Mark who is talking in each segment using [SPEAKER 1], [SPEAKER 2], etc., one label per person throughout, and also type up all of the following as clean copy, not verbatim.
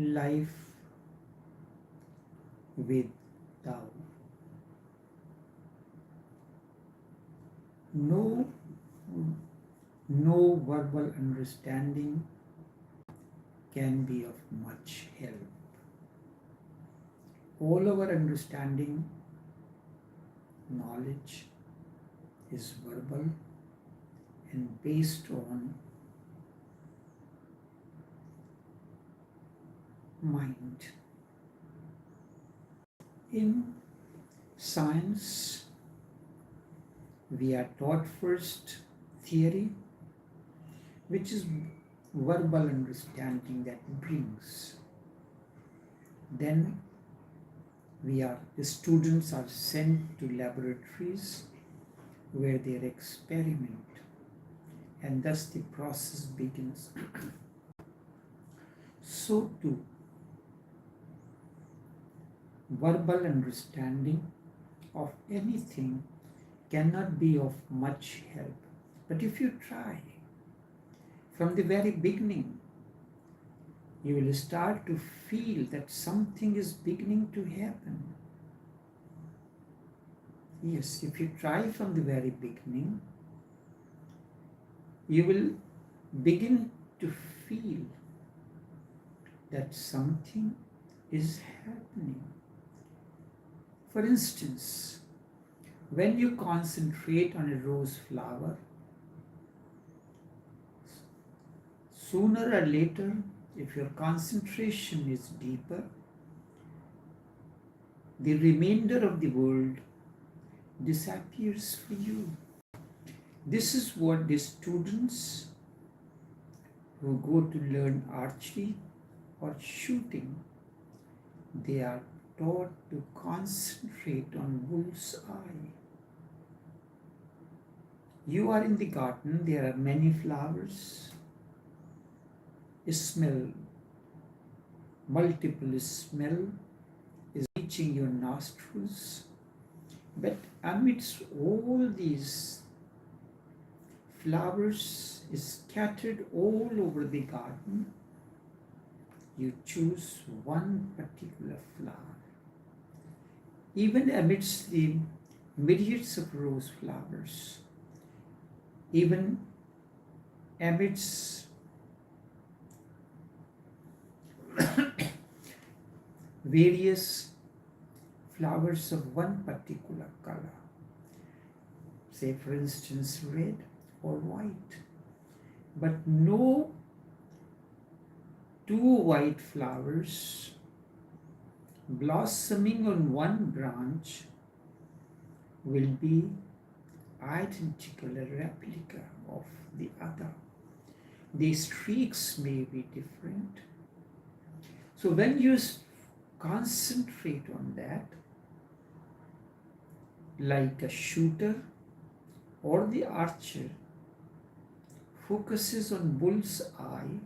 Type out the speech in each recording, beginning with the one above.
[SPEAKER 1] life with Tao. No, no verbal understanding can be of much help. All our understanding, knowledge is verbal and based on mind. In science, we are taught first theory, which is verbal understanding that brings. Then the students are sent to laboratories where they experiment, and thus the process begins. So too, verbal understanding of anything cannot be of much help. But if you try from the very beginning, you will start to feel that something is beginning to happen. Yes, if you try from the very beginning, you will begin to feel that something is happening. For instance, when you concentrate on a rose flower, sooner or later, if your concentration is deeper, the remainder of the world disappears for you. This is what the students who go to learn archery or shooting, they are taught to concentrate on bull's eye. You are in the garden, there are many flowers. Multiple smell is reaching your nostrils. But amidst all these flowers scattered all over the garden, you choose one particular flower. Even amidst the myriads of rose flowers, even amidst various flowers of one particular color, say for instance red or white, but no two white flowers blossoming on one branch will be identical, a replica of the other. The streaks may be different. So when you concentrate on that, like a shooter or the archer focuses on bull's eye,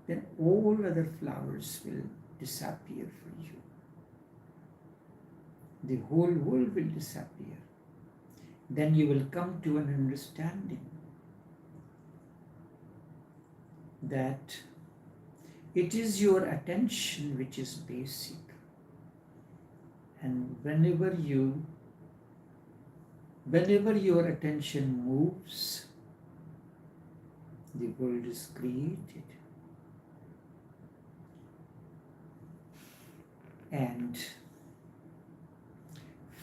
[SPEAKER 1] then all other flowers will disappear for you. The whole world will disappear. Then you will come to an understanding that it is your attention which is basic. And whenever your attention moves, the world is created. And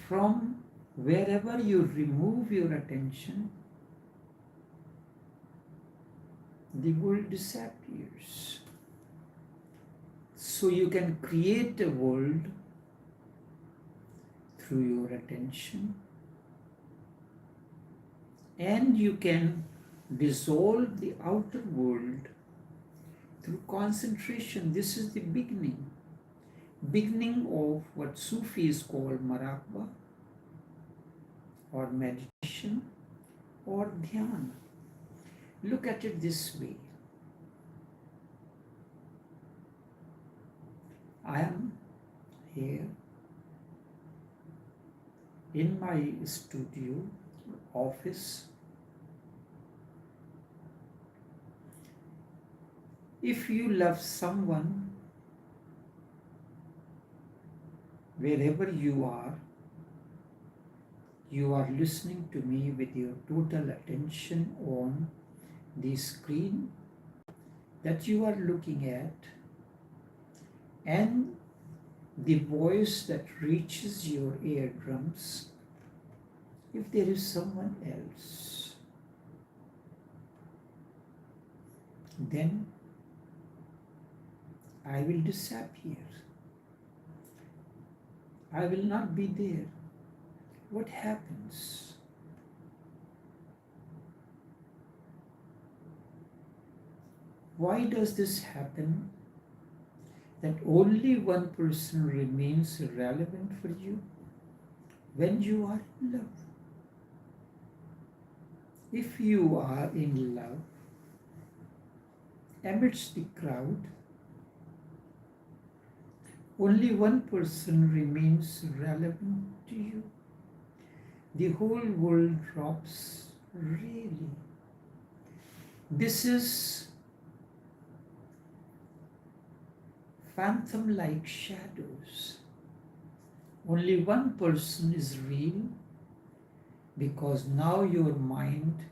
[SPEAKER 1] from wherever you remove your attention, the world disappears. So you can create a world through your attention, and you can dissolve the outer world through concentration. This is the beginning of what Sufis call maraqba, or meditation, or dhyana. Look at it this way. I am here in my studio, office. If you love someone, wherever you are listening to me with your total attention on the screen that you are looking at, and the voice that reaches your eardrums. If there is someone else, then I will disappear. I will not be there. What happens? Why does this happen? That only one person remains relevant for you when you are in love. If you are in love, amidst the crowd, only one person remains relevant to you. The whole world drops really. This is phantom-like shadows. Only one person is real because now your mind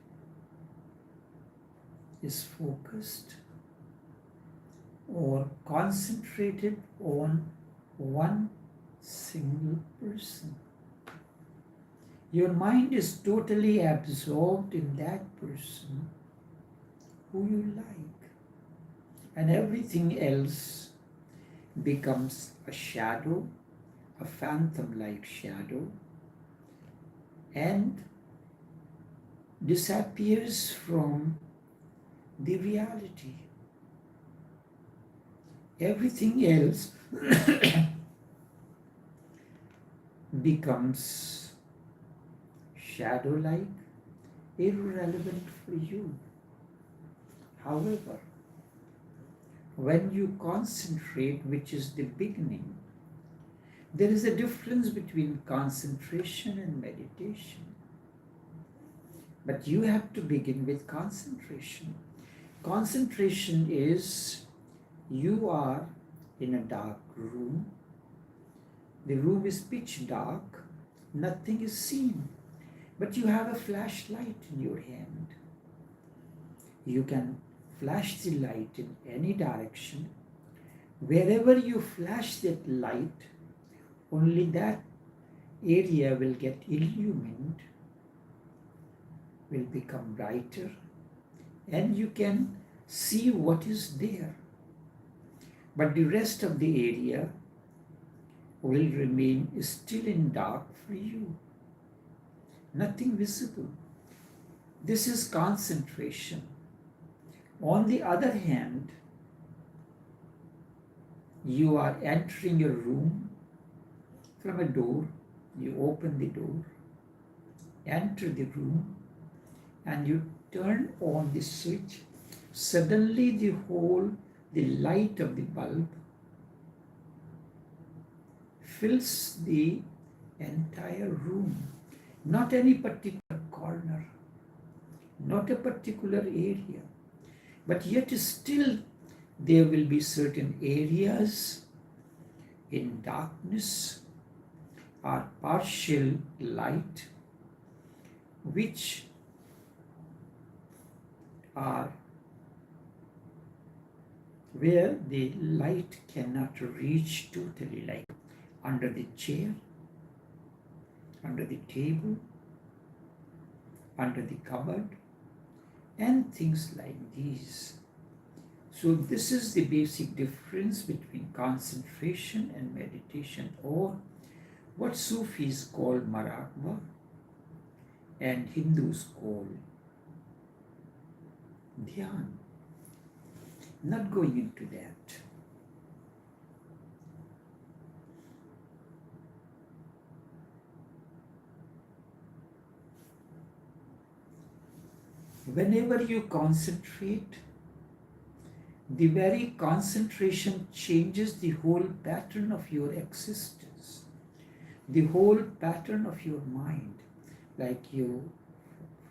[SPEAKER 1] is focused or concentrated on one single person. Your mind is totally absorbed in that person who you like, and everything else becomes a shadow, a phantom-like shadow, and disappears from the reality. Everything else becomes shadow-like, irrelevant for you. However, when you concentrate, which is the beginning, there is a difference between concentration and meditation. But you have to begin with concentration. Concentration is you are in a dark room. The room is pitch dark. Nothing is seen. But you have a flashlight in your hand. You can flash the light in any direction. Wherever you flash that light, only that area will get illumined, will become brighter, and you can see what is there. But the rest of the area will remain still in dark for you. Nothing visible. This is concentration. On the other hand, you are entering a room from a door. You open the door, enter the room, and you turn on the switch. Suddenly the light of the bulb fills the entire room. Not any particular corner, not a particular area, but yet still there will be certain areas in darkness or partial light which are where the light cannot reach totally, like under the chair, under the table, under the cupboard, and things like these. So this is the basic difference between concentration and meditation, or what Sufis call maragma and Hindus call dhyan. Not going into that. Whenever you concentrate, the very concentration changes the whole pattern of your existence, the whole pattern of your mind. Like you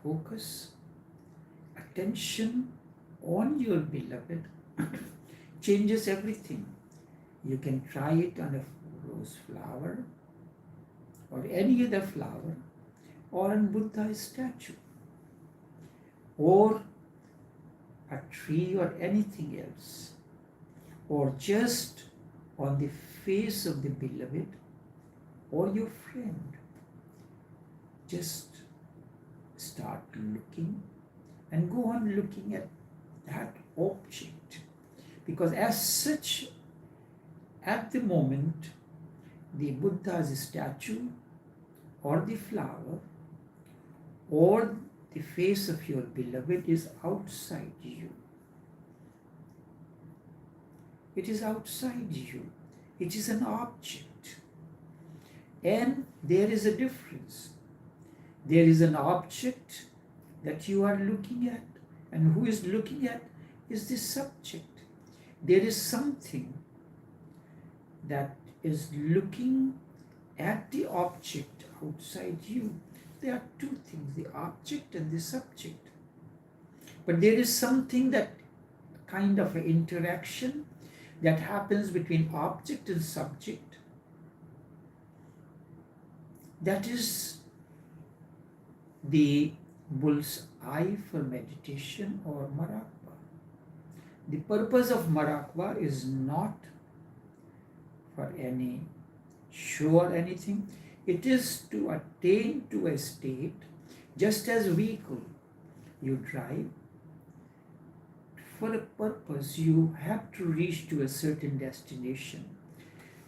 [SPEAKER 1] focus attention on your beloved, changes everything. You can try it on a rose flower or any other flower or on Buddha's statue or a tree or anything else, or just on the face of the beloved or your friend. Just start looking and go on looking at that object, because as such, at the moment, the Buddha's statue or the flower or the face of your beloved is outside you. It is outside you. It is an object. And there is a difference. There is an object that you are looking at, and who is looking at is the subject. There is something that is looking at the object outside you. There are two things, the object and the subject. But there is something, that kind of an interaction that happens between object and subject, that is the bull's eye for meditation or marakwa. The purpose of marakwa is not for any show or anything. It is to attain to a state, just as vehicle you drive. For a purpose, you have to reach to a certain destination.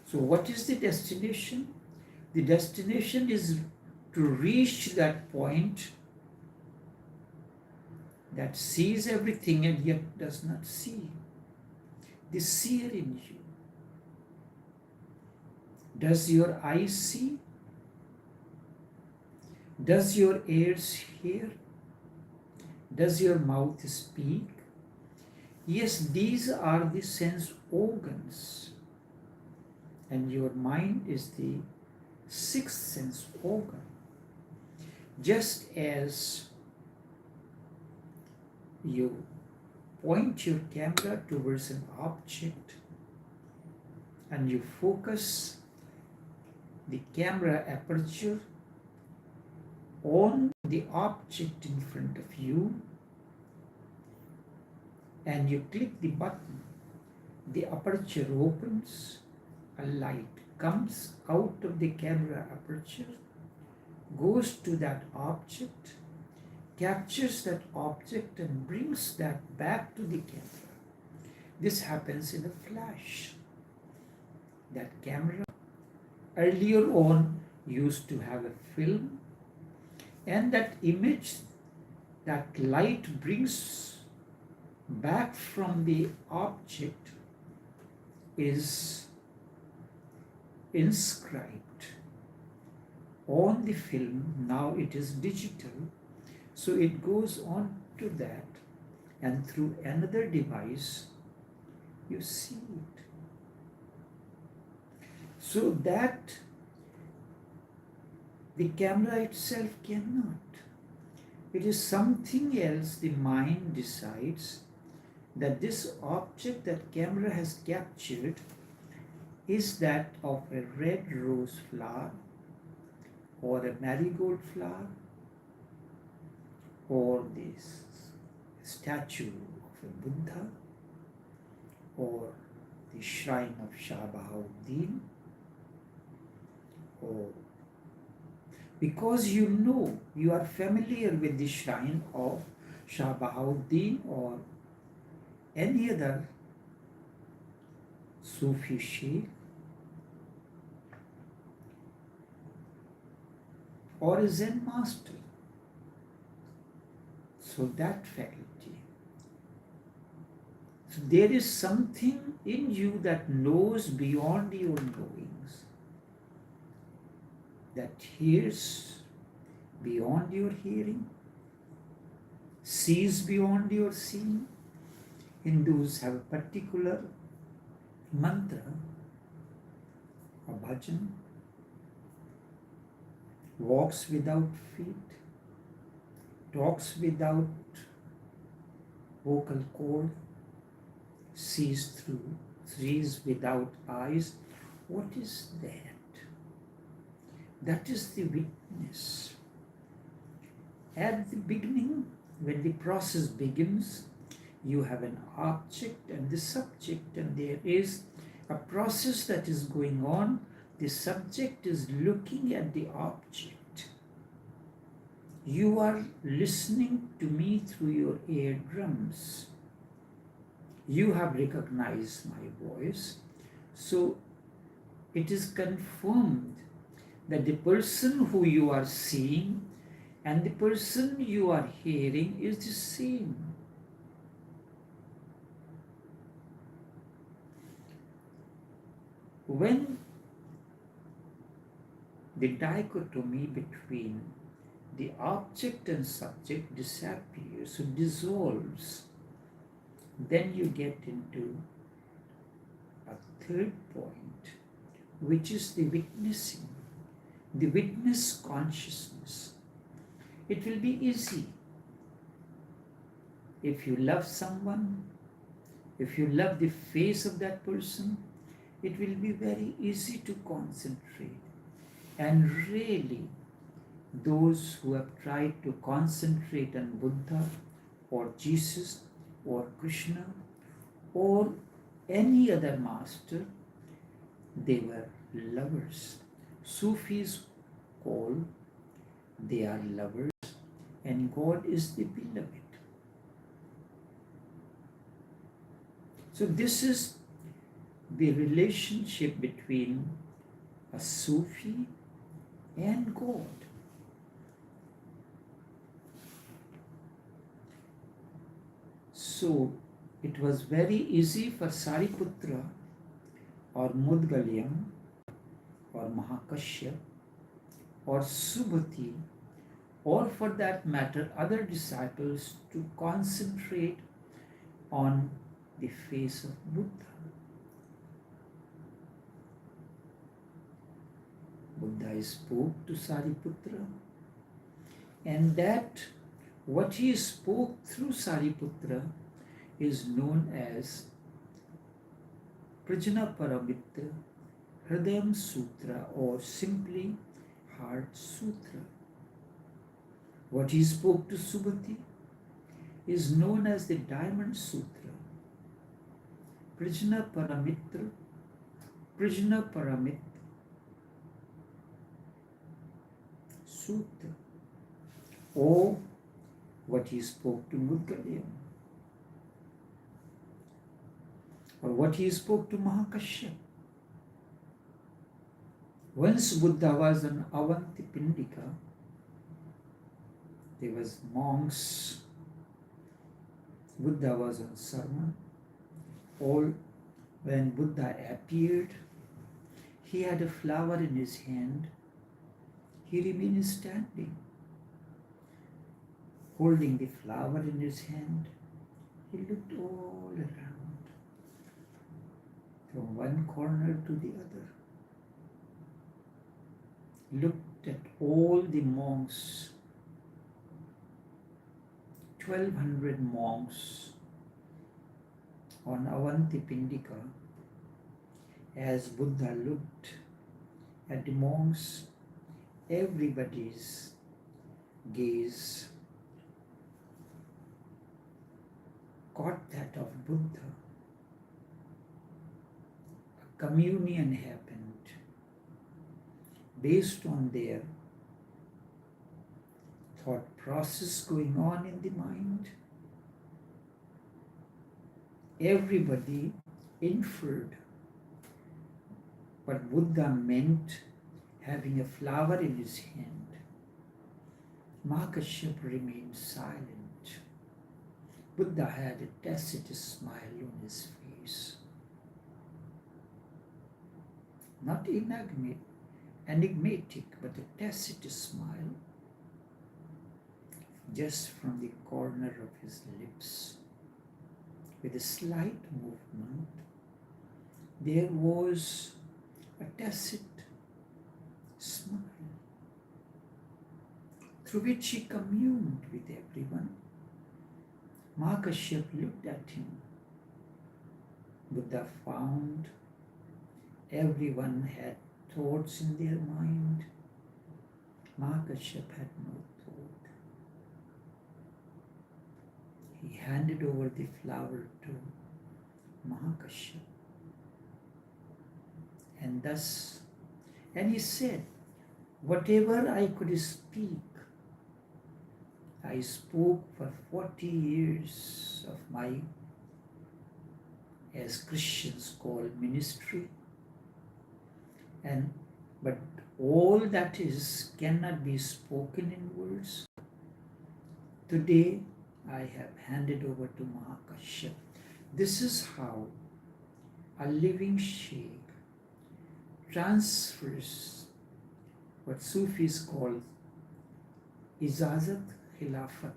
[SPEAKER 1] So what is the destination? The destination is to reach that point that sees everything and yet does not see. The seer in you. Does your eye see? Does your ears hear? Does your mouth speak? Yes, these are the sense organs. And your mind is the sixth sense organ. Just as you point your camera towards an object and you focus the camera aperture on the object in front of you, and you click the button, the aperture opens, a light comes out of the camera aperture, goes to that object, captures that object and brings that back to the camera. This happens in a flash. That camera earlier on used to have a film, and that image, that light brings back from the object is inscribed on the film. Now it is digital, so it goes on to that, and through another device you see it. So that the camera itself cannot. It is something else. The mind decides that this object that camera has captured is that of a red rose flower or a marigold flower or this statue of a Buddha or the shrine of Shabahuddin, or because you know, you are familiar with the shrine of Shabahuddin or any other Sufi sheikh or a Zen master. So that faculty. So there is something in you that knows beyond your knowings, that hears beyond your hearing, sees beyond your seeing. Hindus have a particular mantra, a bhajan, walks without feet, talks without vocal cord, sees without eyes. What is that? That is the witness. At the beginning, when the process begins, you have an object and the subject, and there is a process that is going on. The subject is looking at the object. You are listening to me through your eardrums. You have recognized my voice. So it is confirmed that the person who you are seeing and the person you are hearing is the same. When the dichotomy between the object and subject disappears or dissolves, then you get into a third point, which is the witnessing, the witness consciousness. It will be easy. If you love someone, if you love the face of that person, it will be very easy to concentrate. And really, those who have tried to concentrate on Buddha or Jesus or Krishna or any other master, they were lovers. Sufis call they are lovers, and God is the beloved. So this is the relationship between a Sufi and God. So it was very easy for Sariputra or Mudgalyam or Mahakashyap or Subhati, or for that matter other disciples, to concentrate on the face of Buddha. Buddha spoke to Sariputra, and that what he spoke through Sariputra is known as Prajnaparamitra Hridayam Sutra, or simply Heart Sutra. What he spoke to Subhati is known as the Diamond Sutra. Prajnaparamitra Sutra. Or what he spoke to Mudgalyam, or what he spoke to Mahakashyap. Once Buddha was on Avanti Pindika, there was monks. Buddha was on Sarma. All when Buddha appeared, he had a flower in his hand. He remained standing, holding the flower in his hand. He looked all around, from one corner to the other. Looked at all the monks, 1,200 monks on Avanti Pindika. As Buddha looked at the monks, everybody's gaze caught that of Buddha. A communion happened based on their thought process going on in the mind. Everybody inferred what Buddha meant having a flower in his hand. Mahakashyap remained silent. Buddha had a tacit smile on his face. Not enigmatic, but a tacit smile just from the corner of his lips. With a slight movement, there was a tacit smile through which he communed with everyone. Mahakashyap looked at him Buddha found everyone had thoughts in their mind. Mahakashyap had no thought. He handed over the flower to Mahakashyap. And he said, whatever I could speak, I spoke for 40 years of my, as Christians call, ministry. But all that is cannot be spoken in words. Today I have handed over to Mahakashyap. This is how a living sheikh transfers what Sufis call Ijazat Khilafat,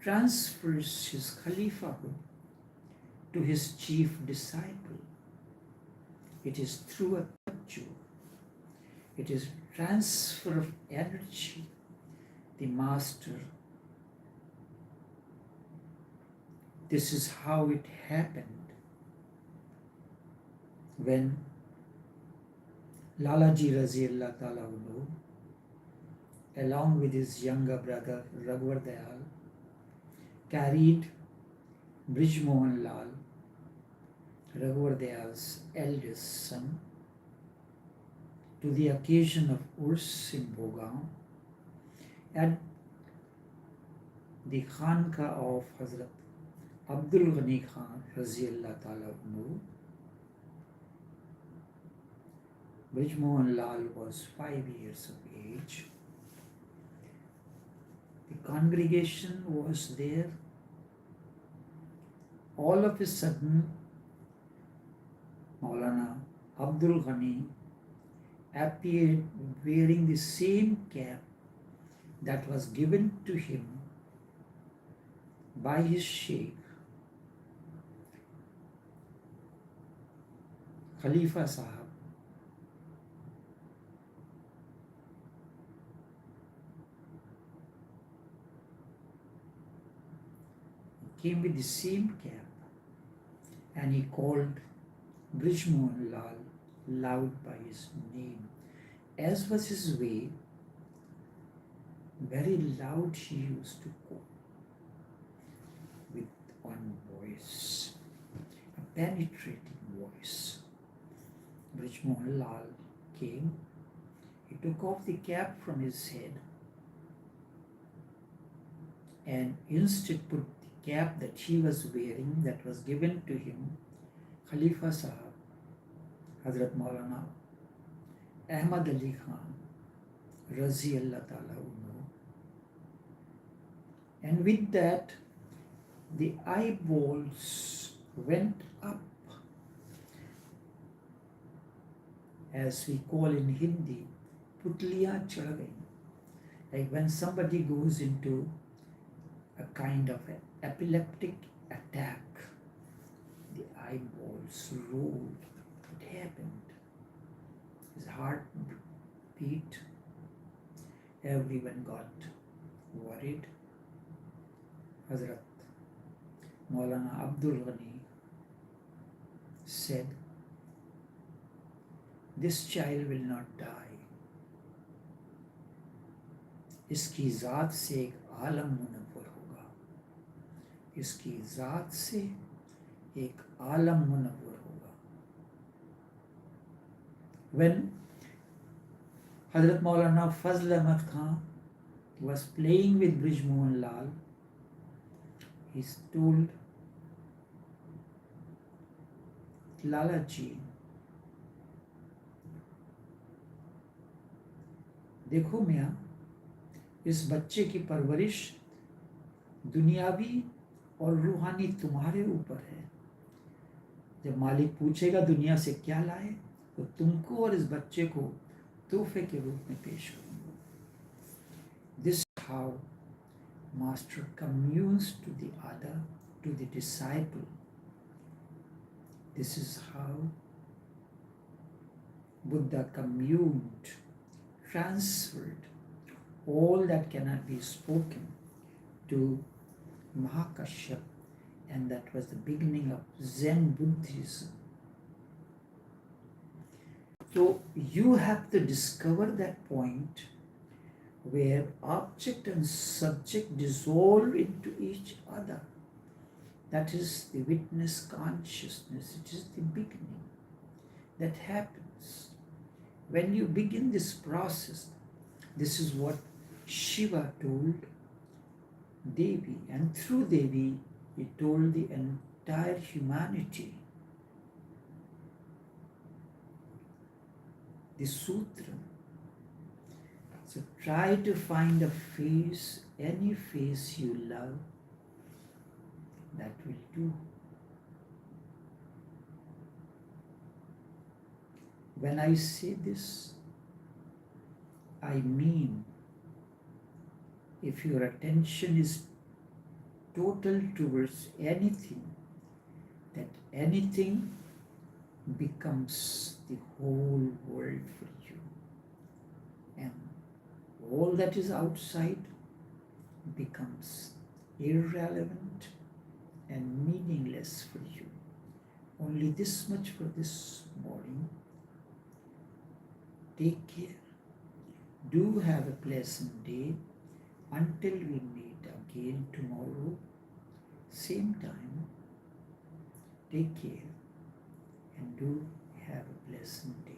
[SPEAKER 1] transfers his Khalifahood to his chief disciple. It is through a tawajjuh. It is transfer of energy. The master. This is how it happened when Lalaji Raziyallahu Ta'ala Anhu, along with his younger brother Raghuvar Dayal, carried Brij Mohan Lal, Raghuvar Dayal's eldest son, to the occasion of Urs in Bhogaon at the Khanka of Hazrat Abdul Ghani Khan Raziyallahu Ta'ala Anhu. Brij Mohan Lal was 5 years of age. The congregation was there. All of a sudden, Maulana Abdul Ghani appeared wearing the same cap that was given to him by his sheikh, Khalifa Sahab. He came with the same cap and he called Brij Mohan Lal loud by his name. As was his way, very loud he used to call with one voice, a penetrating voice. Brij Mohan Lal came, he took off the cap from his head and instead put the cap that he was wearing, that was given to him, Khalifa Sahab, Hazrat Maulana Ahmad Ali Khan Raziyallahu Ta'ala Anhu. And with that, the eyeballs went up, as we call in Hindi, putliyan chad gayi. Like when somebody goes into a kind of an epileptic attack, the eyeballs rolled. It happened. His heart beat. Everyone got worried. Hazrat Maulana Abdul Ghani said, this child will not die. इसकी ज़ात से एक आलम मुनव्वर होगा. इसकी ज़ात से एक आलम मुनव्वर होगा. When Hazrat Maulana Fazl Ahmad Khan was playing with Brij Mohan Lal, he told Lala ji, देखो मियाँ, इस बच्चे की परवरिश दुनियावी और रूहानी तुम्हारे ऊपर है. जब मालिक पूछेगा दुनिया से क्या लाए, तो तुमको और इस बच्चे को तोहफे के रूप में पेश करूंगा. This is how Master communes to the other, to the disciple. This is how Buddha communed, transferred all that cannot be spoken to Mahakashyap And that was the beginning of Zen Buddhism. So you have to discover that point where object and subject dissolve into each other. That is the witness consciousness. It is the beginning that happens. When you begin this process, this is what Shiva told Devi, and through Devi, he told the entire humanity. The sutra. So try to find a face, any face you love, that will do. When I say this, I mean, if your attention is total towards anything, that anything becomes the whole world for you. And all that is outside becomes irrelevant and meaningless for you. Only this much for this morning. Take care. Do have a pleasant day until we meet again tomorrow, same time. Take care and do have a pleasant day.